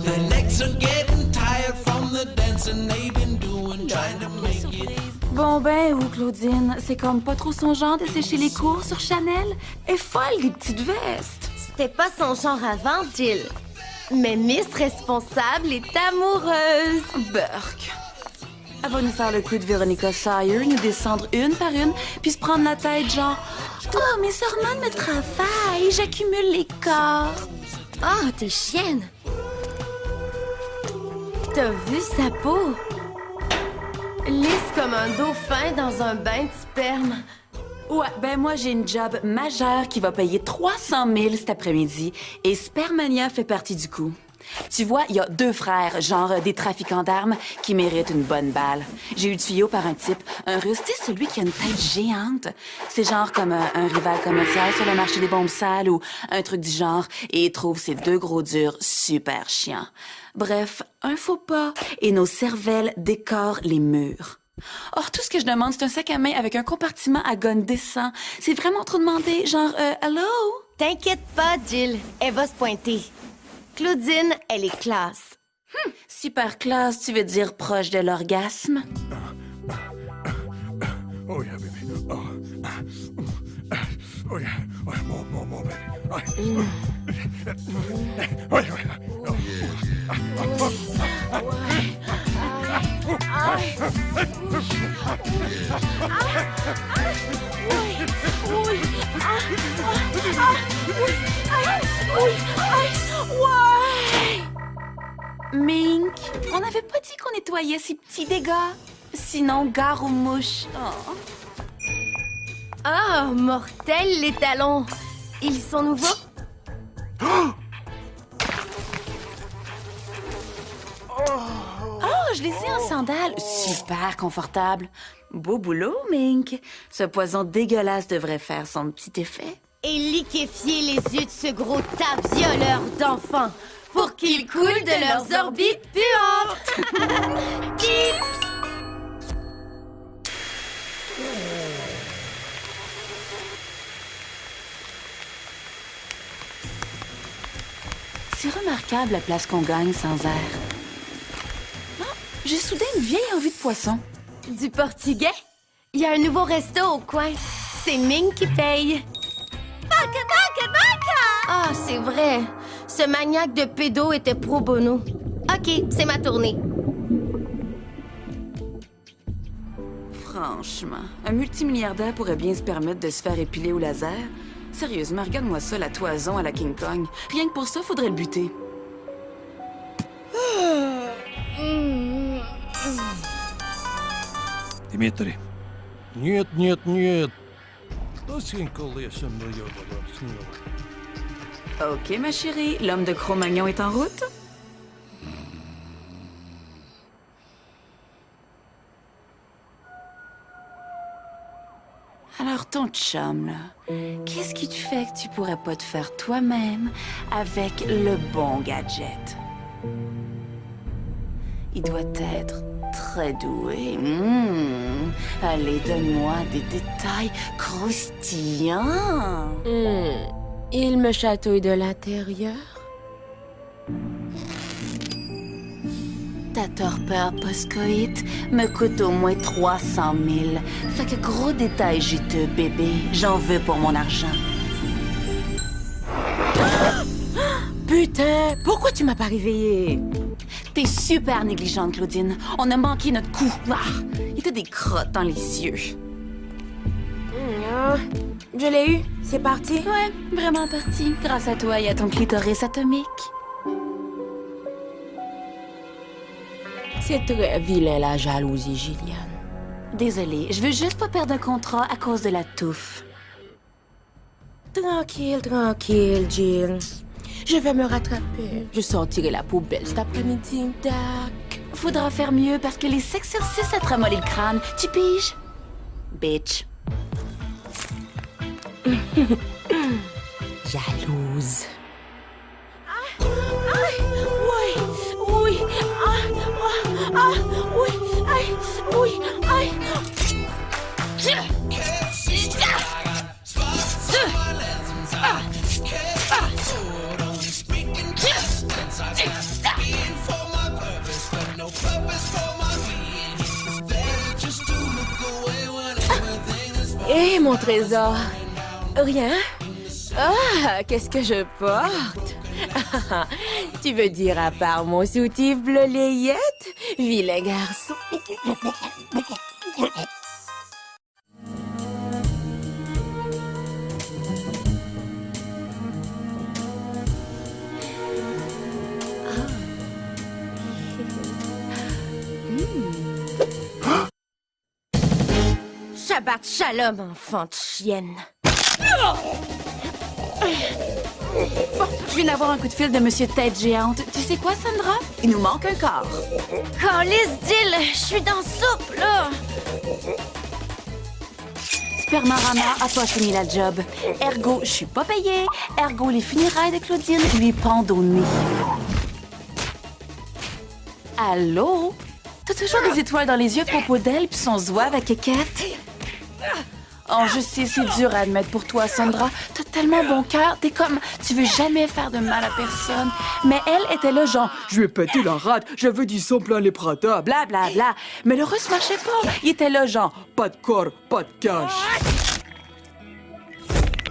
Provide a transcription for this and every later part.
Their legs are getting tired from the dancing they've been doing, trying to make it. Bon ben, où Claudine? C'est comme pas trop son genre de sécher les cours sur Chanel? Elle est folle des petites vestes. C'était pas son genre avant, Jill. Mais Miss Responsable est amoureuse. Burk. Elle va nous faire le coup de Veronica Sire, nous descendre une par une, puis se prendre la tête genre « Oh, mes hormones me travaillent, j'accumule les corps. » Ah, t'es chienne! T'as vu sa peau? Lisse comme un dauphin dans un bain de sperme. Ouais, ben moi j'ai une job majeure qui va payer 300 000 cet après-midi et Spermania fait partie du coup. Tu vois, il y a 2 frères, genre des trafiquants d'armes, qui méritent une bonne balle. J'ai eu le tuyau par un type, un russe, tu sais, celui qui a une tête géante. C'est genre comme un rival commercial sur le marché des bombes sales ou un truc du genre, et il trouve ces 2 gros durs super chiants. Bref, un faux pas, et nos cervelles décorent les murs. Or, tout ce que je demande, c'est un sac à main avec un compartiment à gonne décent. C'est vraiment trop demandé, genre, hello? T'inquiète pas, Jill, elle va se pointer. Claudine, elle est classe. Super classe, tu veux dire proche de l'orgasme? Oh yeah, baby. Oh yeah. More, baby. Oh yeah. Mink, on n'avait pas dit qu'on nettoyait ces petits dégâts. Sinon, gare aux mouches. Oh. Ah, mortels les talons. Ils sont nouveaux? Oh, je les ai en sandales. Super confortable. Beau boulot, Mink. Ce poison dégueulasse devrait faire son petit effet. Et liquéfier les yeux de ce gros tas violeur d'enfants pour qu'ils coulent de leurs orbites puantes. Tips! C'est remarquable la place qu'on gagne sans air. Oh, j'ai soudain une vieille envie de poisson. Du portugais? Il y a un nouveau resto au coin. C'est Ming qui paye. Ah, c'est vrai. Ce maniaque de pédo était pro bono. OK, c'est ma tournée. Franchement, un multimilliardaire pourrait bien se permettre de se faire épiler au laser. Sérieusement, regarde-moi ça, la toison à la King Kong. Rien que pour ça, faudrait le buter. Дмитрий. Нет. Тосенько лесом снова. OK, ma chérie, l'homme de Cro-Magnon est en route? Alors, ton chum, là, qu'est-ce qui te fait que tu pourrais pas te faire toi-même avec le bon gadget? Il doit être très doué. Allez, donne-moi des détails croustillants. Il me chatouille de l'intérieur. Ta torpeur post-coït me coûte au moins 300 000. Fait que gros détail juteux, bébé. J'en veux pour mon argent. Putain, pourquoi tu m'as pas réveillée? T'es super négligente, Claudine. On a manqué notre coup. Ah, il était des crottes dans les cieux. Je l'ai eu, c'est parti. Ouais, vraiment parti. Grâce à toi et à ton clitoris atomique. C'est très vilain la jalousie, Gillian. Désolée, je veux juste pas perdre un contrat à cause de la touffe. Tranquille, Jill. Je vais me rattraper. Je sortirai la poubelle cet après-midi, Doc. Faudra faire mieux parce que les sexercices, ça te ramollit le crâne. Tu piges? Bitch. Jalouse. Hé, mon trésor! Rien? Ah, qu'est-ce que je porte? Tu veux dire à part mon soutif bleu layette? Vilain garçon! Shabbat shalom, enfant de chienne. Je viens d'avoir un coup de fil de Monsieur Tête Géante. Tu sais quoi, Sandra? Il nous manque un corps. Calisse, Jill, je suis dans soupe, là. Spermarama a pas fini la job. Ergo, je suis pas payée. Ergo, les funérailles de Claudine lui pendent au nez. Allô? T'as toujours des étoiles dans les yeux à propos d'elle puis son zouave à quéquette? Oh, je sais, c'est dur à admettre pour toi, Sandra. T'as tellement bon cœur, t'es comme... Tu veux jamais faire de mal à personne. Mais elle était là, genre... Je vais péter la rate, je veux du sang plein les pratas, bla bla bla. Mais le russe marchait pas. Il était là, genre... Pas de corps, pas de cash.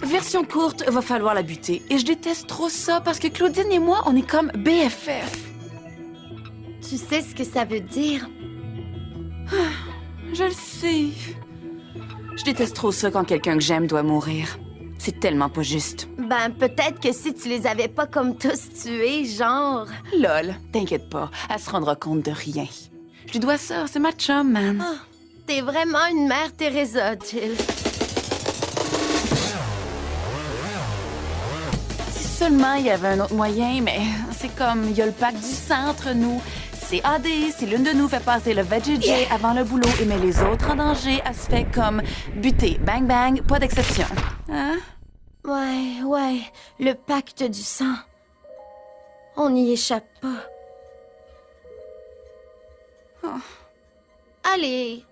Version courte, va falloir la buter. Et je déteste trop ça parce que Claudine et moi, on est comme BFF. Tu sais ce que ça veut dire? Je le sais. Je déteste trop ça quand quelqu'un que j'aime doit mourir. C'est tellement pas juste. Ben, peut-être que si tu les avais pas comme tous tués, genre... Lol, t'inquiète pas, elle se rendra compte de rien. Je lui dois ça, c'est ma chum, man. Oh, t'es vraiment une mère Teresa, Jill. Si seulement il y avait un autre moyen, mais c'est comme, il y a le pacte du sang entre nous. C'est AD, si l'une de nous fait passer le VGJ avant le boulot et met les autres en danger, elle se fait comme buter. Bang bang, pas d'exception. Hein? Ouais, le pacte du sang. On n'y échappe pas. Allez,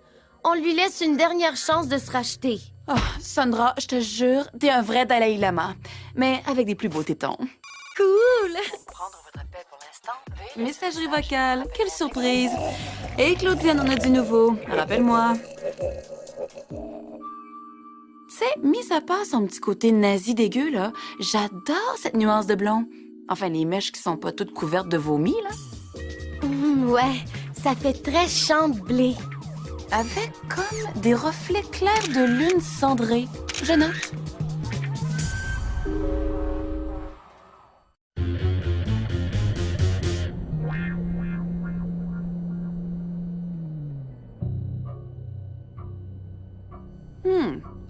on lui laisse une dernière chance de se racheter. Oh, Sandra, je te jure, t'es un vrai Dalai Lama, mais avec des plus beaux tétons. Cool! Messagerie vocale, quelle surprise! Et Claudine, on a du nouveau. Rappelle-moi. Tu sais, mis à part son petit côté nazi dégueu, là, j'adore cette nuance de blond. Enfin, les mèches qui sont pas toutes couvertes de vomi, là. Ouais, ça fait très champ de blé. Avec comme des reflets clairs de lune cendrée. Je note.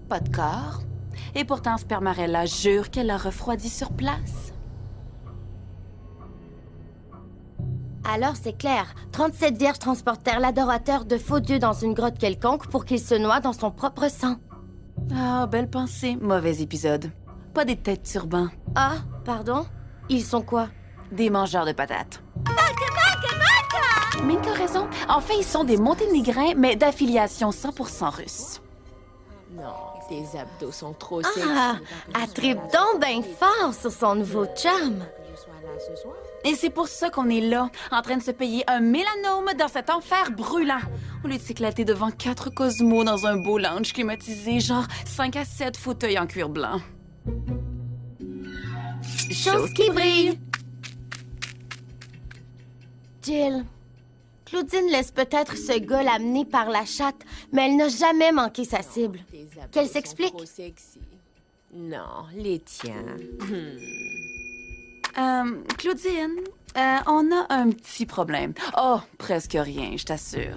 Pas de corps. Et pourtant, Spermarella jure qu'elle l'a refroidi sur place. Alors c'est clair, 37 vierges transportèrent l'adorateur de faux dieux dans une grotte quelconque pour qu'il se noie dans son propre sang. Ah, belle pensée. Mauvais épisode. Pas des têtes turban. Ah, pardon? Ils sont quoi? Des mangeurs de patates. Mink a raison. En fait, ils sont des monténégrins, mais d'affiliation 100% russe. Non, tes abdos sont trop sexy. Ah, elle tripe donc ben fort sur son nouveau chum. Et c'est pour ça qu'on est là, en train de se payer un mélanome dans cet enfer brûlant. Au lieu de s'éclater devant 4 cosmos dans un beau lounge climatisé, genre 5 à 7 fauteuils en cuir blanc. Chose qui brille. Jill, Claudine laisse peut-être ce gars l'amener par la chatte, mais elle n'a jamais manqué sa cible. Tes abdos Qu'elle sont s'explique. trop sexy. Non, les tiens. Claudine, on a un petit problème. Oh, presque rien, je t'assure.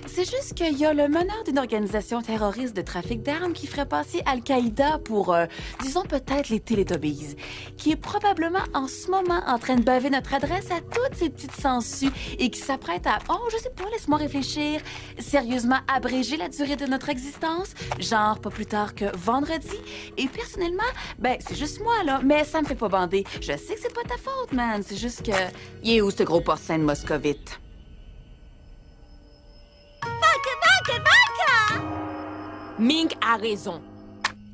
C'est juste qu'il y a le meneur d'une organisation terroriste de trafic d'armes qui ferait passer Al-Qaïda pour, disons peut-être les Télétobies, qui est probablement en ce moment en train de baver notre adresse à toutes ces petites sangsues et qui s'apprête à, oh, je sais pas, laisse-moi réfléchir, sérieusement abréger la durée de notre existence, genre pas plus tard que vendredi. Et personnellement, ben, c'est juste moi, là, mais ça me fait pas bander. Je sais que c'est pas ta faute, man, c'est juste que... Il est où, ce gros porcin de moscovite? Mink a raison.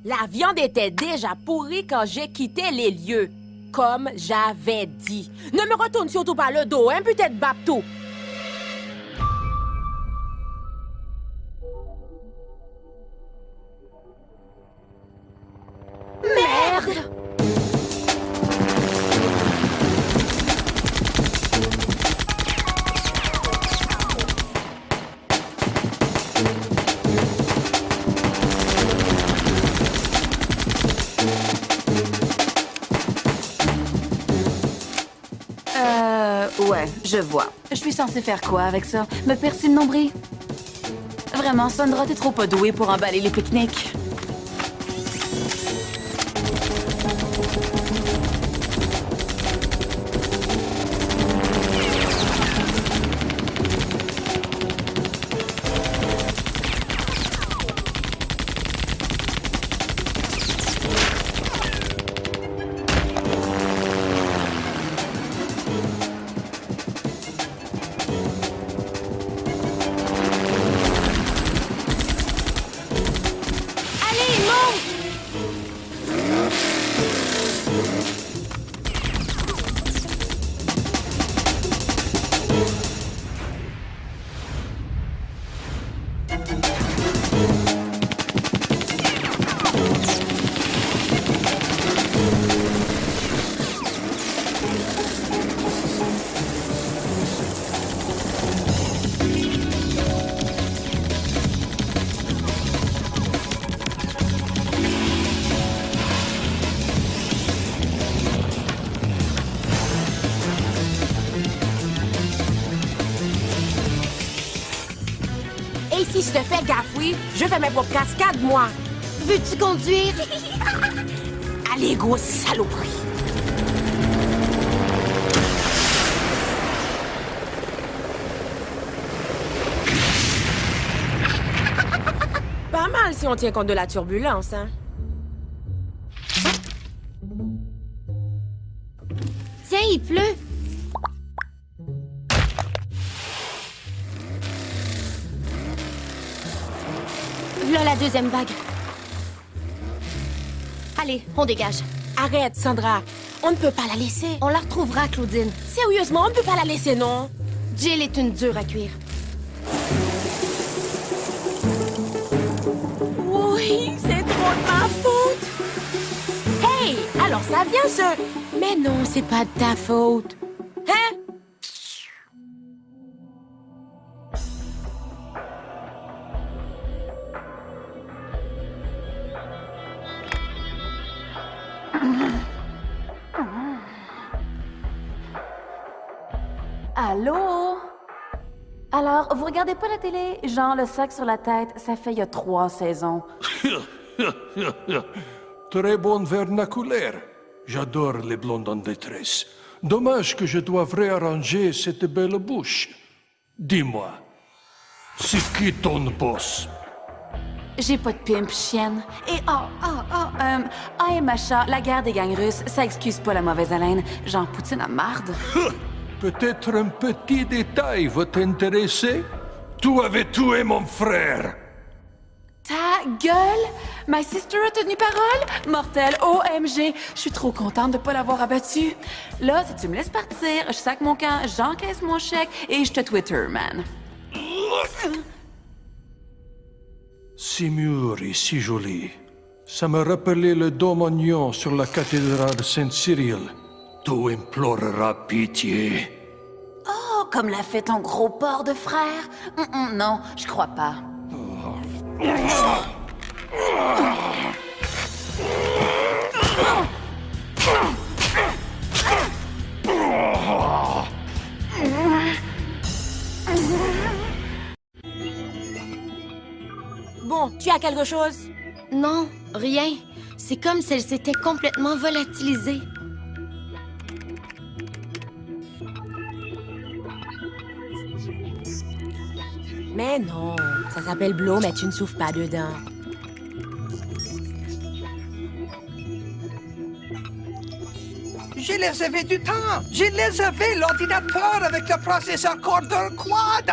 La viande était déjà pourrie quand j'ai quitté les lieux. Comme j'avais dit. Ne me retourne surtout pas le dos, hein, peut-être Bapto. je vois. Je suis censée faire quoi avec ça? Me percer le nombril? Vraiment, Sandra, t'es trop pas douée pour emballer les pique-niques. Allez, monte! Et si je te fais gafouiller, je fais mes propres cascades, moi. Veux-tu conduire? Allez, grosse saloperie. Pas mal si on tient compte de la turbulence, hein? Tiens, il pleut. Voilà la deuxième vague. Allez, on dégage. Arrête, Sandra. On ne peut pas la laisser. On la retrouvera, Claudine. Sérieusement, on ne peut pas la laisser, non? Jill est une dure à cuire. Oui, c'est trop de ma faute. Hey, alors ça vient, ce... Mais non, c'est pas de ta faute. Hein? Allô? Alors, vous regardez pas la télé? Genre, le sac sur la tête, ça fait il y a 3 saisons. Très bon vernaculaire. J'adore les blondes en détresse. Dommage que je doive réarranger cette belle bouche. Dis-moi, c'est qui ton boss? J'ai pas de pimp, chienne. Et Macha, la guerre des gangs russes, ça excuse pas la mauvaise haleine. Genre, Poutine à marde. Peut-être un petit détail va t'intéresser? Tu avais tué mon frère. Ta gueule! Ma sister a tenu parole? Mortel, OMG! Je suis trop contente de pas l'avoir abattu. Là, si tu me laisses partir, je sac mon camp, j'encaisse mon chèque et je te Twitter, man. Si mûr et si joli. Ça me rappelait le dôme oignon sur la cathédrale Saint-Cyril. Tu imploreras pitié. Oh, comme l'a fait ton gros porc de frère? Non, je crois pas. Bon, tu as quelque chose? Non, rien. C'est comme si elle s'était complètement volatilisée. Mais non, ça s'appelle Blow, mais tu ne souffles pas dedans. Je les avais du temps. Je les avais l'ordinateur avec le processeur Corder Quad.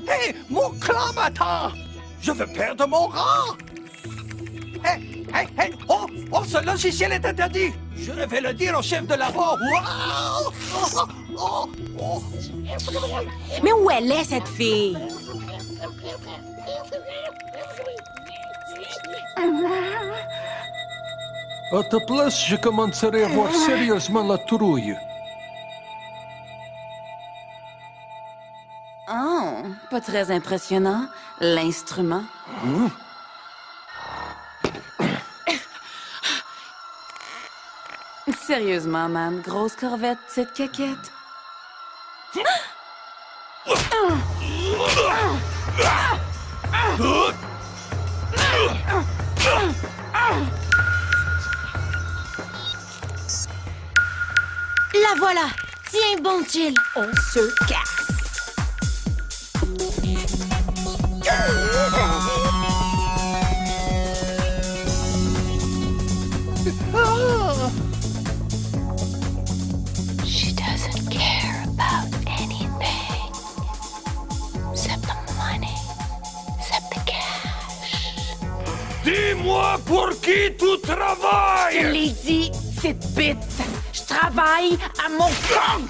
Hé, mon clan m'attend. Je veux perdre mon rang. Hé, hé, hé, oh, ce logiciel est interdit. Je vais le dire au chef de labo. Wow! Mais où elle est, cette fille? À ta place, je commencerai à voir sérieusement la trouille. Oh, pas très impressionnant, l'instrument. Sérieusement, man, grosse corvette, petite caquette. La voilà! Tiens bon, Jill! On se casse. She doesn't care about anything except the money, except the cash. Dis-moi pour qui tu Je travailles! l'ai dit, petite bite. Je travaille à mon compte.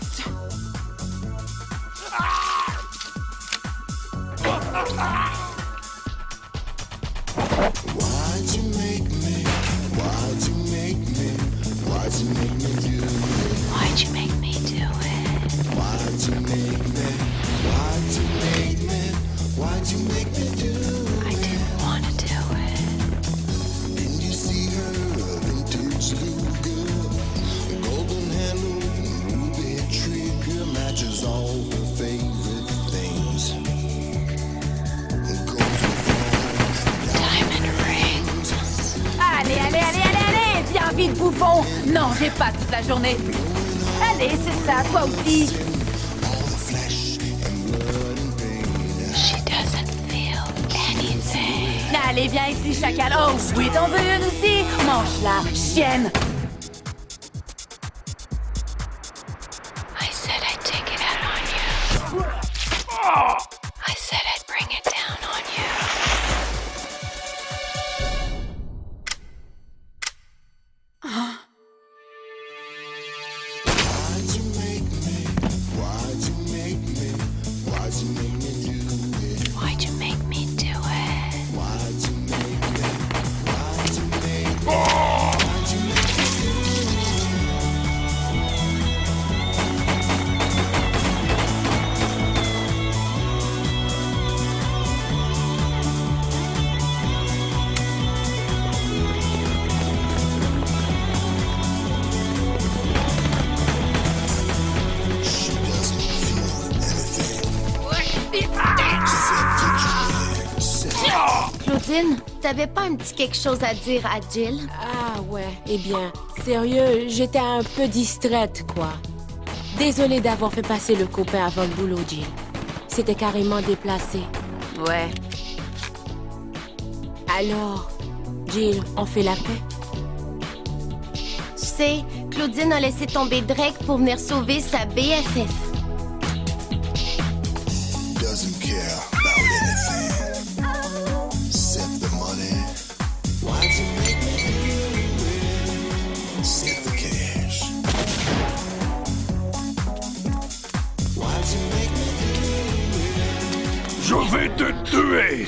Why'd you make me do it? I didn't want to do it. Diamond rings. Allez, viens vite, bouffon. Non, j'ai pas toute la journée. Allez, c'est ça, toi aussi. She doesn't feel anything. Allez, viens ici, chacal. Oh, oui, t'en veux une aussi? Mange-la, chienne. I said I'd take it out on you. I said I'd bring it down on you. Why'd you make me do it? Claudine, t'avais pas un petit quelque chose à dire à Jill? Ah ouais, eh bien, sérieux, j'étais un peu distraite, quoi. Désolée d'avoir fait passer le copain avant le boulot, Jill. C'était carrément déplacé. Ouais. Alors, Jill, on fait la paix? Tu sais, Claudine a laissé tomber Drake pour venir sauver sa BFF. Doesn't care about anything except the money. Why'd you make me do it? Except the cash. Why'd you make me do it? Je vais te tuer!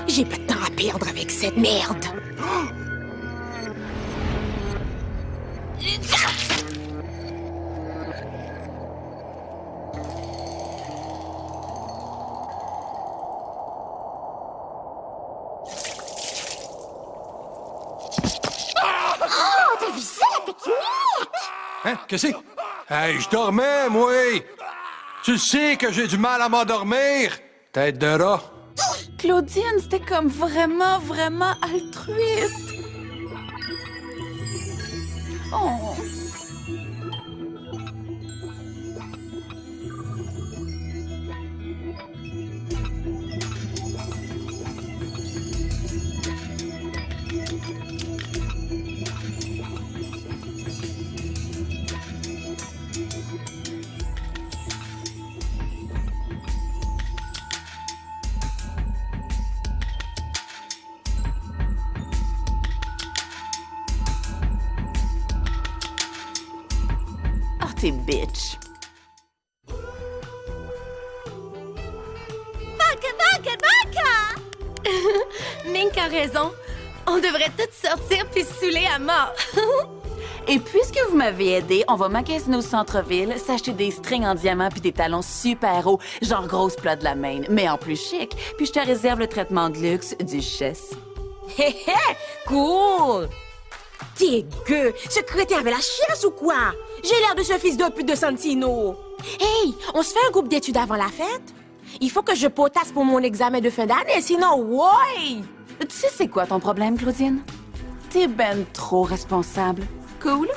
J'ai pas de temps à perdre avec cette merde. Hein? Qu'est-ce que c'est? Hey, je dormais, moi! Tu sais que j'ai du mal à m'endormir? Tête de rat. Claudine, c'était comme vraiment, vraiment altruiste. Oh. Oh, t'es bitch. Mink a raison. On devrait toutes sortir puis se saouler à mort. Et puisque vous m'avez aidé, on va magasiner au centre-ville, s'acheter des strings en diamant puis des talons super hauts, genre grosse plat de la main, mais en plus chic. Puis je te réserve le traitement de luxe, duchesse. Hé hé, cool! Dégueu! Ce crétin avait la chiasse ou quoi? J'ai l'air de ce fils de pute de Santino. Hey, on se fait un groupe d'études avant la fête? Il faut que je potasse pour mon examen de fin d'année, sinon, ouais! Tu sais c'est quoi ton problème, Claudine? T'es ben trop responsable. Cool?